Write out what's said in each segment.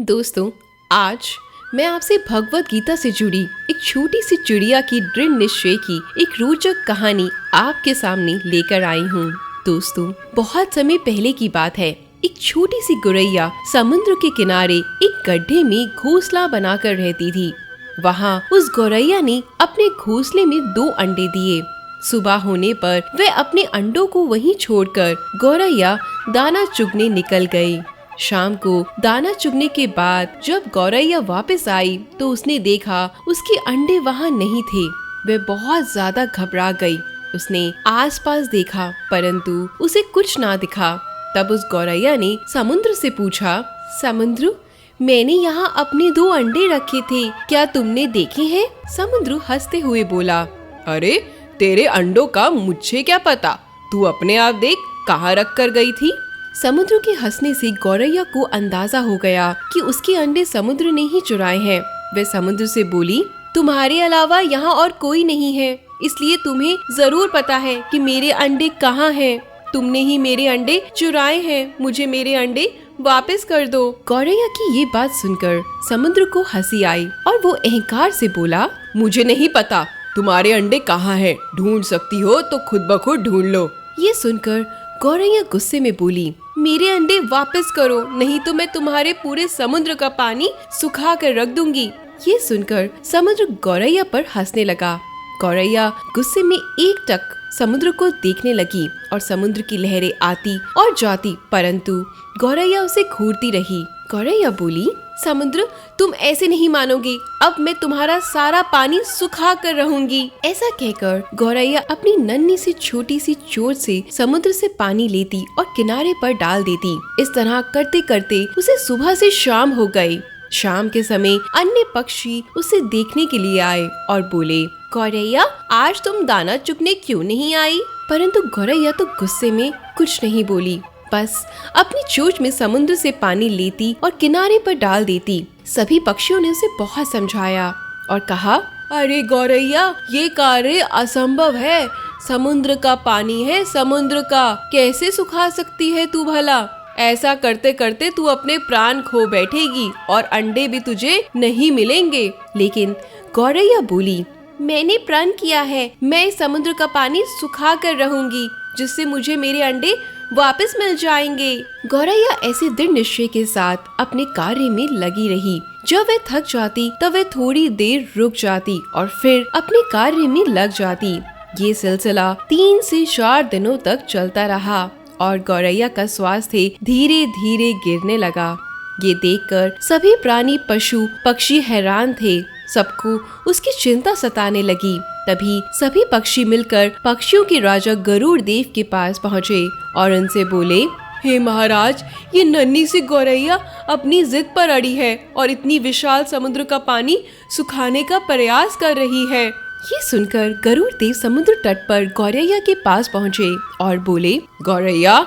दोस्तों, आज मैं आपसे भगवत गीता से जुड़ी एक छोटी सी चिड़िया की दृढ़ निश्चय की एक रोचक कहानी आपके सामने लेकर आई हूँ। दोस्तों, बहुत समय पहले की बात है। एक छोटी सी गौरैया समुद्र के किनारे एक गड्ढे में घोंसला बनाकर रहती थी। वहाँ उस गौरैया ने अपने घोंसले में 2 अंडे दिए। सुबह होने पर वह अपने अंडों को वहीं छोड़कर गौरैया दाना चुगने निकल गई। शाम को दाना चुगने के बाद जब गौरैया वापस आई तो उसने देखा उसके अंडे वहाँ नहीं थे। वह बहुत ज्यादा घबरा गई। उसने आसपास देखा परंतु उसे कुछ ना दिखा। तब उस गौरैया ने समुद्र से पूछा, समुद्र, मैंने यहाँ अपने 2 अंडे रखे थे, क्या तुमने देखे हैं? समुद्र हंसते हुए बोला, अरे तेरे अंडों का मुझे क्या पता, तू अपने आप देख कहाँ रख कर गई थी। समुद्र के हंसने से गौरैया को अंदाजा हो गया कि उसके अंडे समुद्र ने ही चुराए हैं। वह समुद्र से बोली, तुम्हारे अलावा यहाँ और कोई नहीं है, इसलिए तुम्हें जरूर पता है कि मेरे अंडे कहाँ हैं। तुमने ही मेरे अंडे चुराए हैं, मुझे मेरे अंडे वापस कर दो। गौरैया की ये बात सुनकर समुद्र को हंसी आई और वो अहंकार से बोला, मुझे नहीं पता तुम्हारे अंडे कहाँ हैं, ढूंढ सकती हो तो खुद ब खुद ढूंढ लो। ये सुनकर गौरैया गुस्से में बोली, मेरे अंडे वापस करो, नहीं तो मैं तुम्हारे पूरे समुद्र का पानी सुखा कर रख दूंगी। ये सुनकर समुद्र गौरैया पर हंसने लगा। गौरैया गुस्से में एकटक समुद्र को देखने लगी और समुद्र की लहरें आती और जाती, परंतु गौरैया उसे घूरती रही। गौरैया बोली, समुद्र, तुम ऐसे नहीं मानोगे, अब मैं तुम्हारा सारा पानी सुखा कर रहूंगी। ऐसा कहकर गौरैया अपनी नन्ही सी छोटी सी चोंच से समुद्र से पानी लेती और किनारे पर डाल देती। इस तरह करते करते उसे सुबह से शाम हो गई। शाम के समय अन्य पक्षी उसे देखने के लिए आए और बोले, गौरैया, आज तुम दाना चुगने क्यों नहीं आई? परंतु गौरैया तो गुस्से में कुछ नहीं बोली, बस अपनी चोंच में समुद्र से पानी लेती और किनारे पर डाल देती। सभी पक्षियों ने उसे बहुत समझाया और कहा, अरे गौरैया, ये कार्य असंभव है, समुद्र का पानी है, समुद्र का कैसे सुखा सकती है तू भला? ऐसा करते करते तू अपने प्राण खो बैठेगी और अंडे भी तुझे नहीं मिलेंगे। लेकिन गौरैया बोली, मैंने प्रण किया है, मैं समुद्र का पानी सुखा कर रहूंगी, जिससे मुझे मेरे अंडे वापस मिल जाएंगे। गौरैया ऐसे दृढ़ निश्चय के साथ अपने कार्य में लगी रही। जब वह थक जाती तब वह थोड़ी देर रुक जाती और फिर अपने कार्य में लग जाती। ये सिलसिला 3 से 4 दिनों तक चलता रहा और गौरैया का स्वास्थ्य धीरे धीरे गिरने लगा। ये देखकर सभी प्राणी पशु पक्षी हैरान थे। सबको उसकी चिंता सताने लगी। तभी सभी पक्षी मिलकर पक्षियों के राजा गरुड़ देव के पास पहुँचे और उनसे बोले, हे महाराज, ये नन्ही सी गौरैया अपनी जिद पर अड़ी है और इतनी विशाल समुद्र का पानी सुखाने का प्रयास कर रही है। ये सुनकर गरुड़ देव समुद्र तट पर गौरैया के पास पहुँचे और बोले, गौरैया,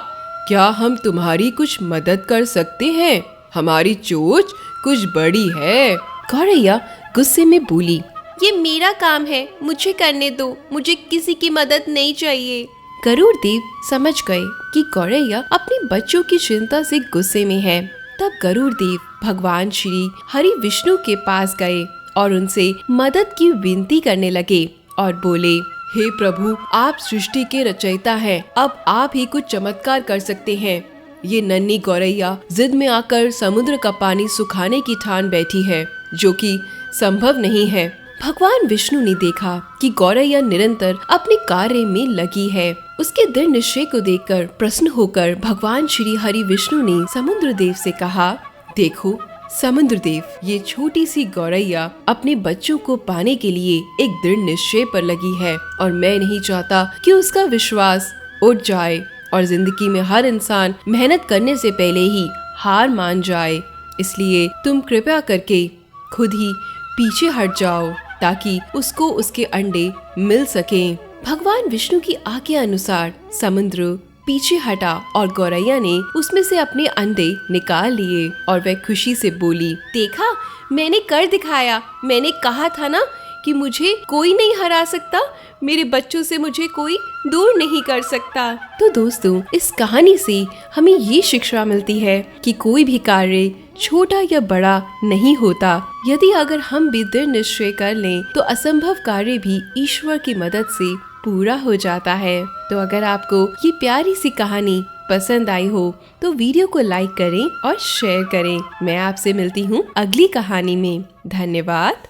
क्या हम तुम्हारी कुछ मदद कर सकते हैं? हमारी चोंच कुछ बड़ी है। गौरैया गुस्से में बोली, ये मेरा काम है, मुझे करने दो, मुझे किसी की मदद नहीं चाहिए। गरुड़ देव समझ गए कि गौरैया अपने बच्चों की चिंता से गुस्से में है। तब गरुड़ देव भगवान श्री हरि विष्णु के पास गए और उनसे मदद की विनती करने लगे और बोले, हे प्रभु, आप सृष्टि के रचयिता हैं, अब आप ही कुछ चमत्कार कर सकते हैं। ये नन्ही गौरैया जिद में आकर समुद्र का पानी सुखाने की ठान बैठी है, जो कि संभव नहीं है। भगवान विष्णु ने देखा कि गौरैया निरंतर अपने कार्य में लगी है। उसके दृढ़ निश्चय को देखकर प्रसन्न होकर भगवान श्री हरि विष्णु ने समुद्र देव से कहा, देखो समुद्र देव, ये छोटी सी गौरैया अपने बच्चों को पाने के लिए एक दृढ़ निश्चय पर लगी है और मैं नहीं चाहता कि उसका विश्वास उठ जाए और जिंदगी में हर इंसान मेहनत करने से पहले ही हार मान जाए। इसलिए तुम कृपया करके खुद ही पीछे हट जाओ ताकि उसको उसके अंडे मिल सकें। भगवान विष्णु की आज्ञा अनुसार समुद्र पीछे हटा और गौरैया ने उसमें से अपने अंडे निकाल लिए और वह खुशी से बोली, देखा, मैंने कर दिखाया, मैंने कहा था ना कि मुझे कोई नहीं हरा सकता, मेरे बच्चों से मुझे कोई दूर नहीं कर सकता। तो दोस्तों, इस कहानी से हमें ये शिक्षा मिलती है कि कोई भी कार्य छोटा या बड़ा नहीं होता। यदि अगर हम भी दृढ़ निश्चय कर लें तो असंभव कार्य भी ईश्वर की मदद से पूरा हो जाता है। तो अगर आपको ये प्यारी सी कहानी पसंद आई हो तो वीडियो को लाइक करें और शेयर करें। मैं आपसे मिलती हूँ अगली कहानी में। धन्यवाद।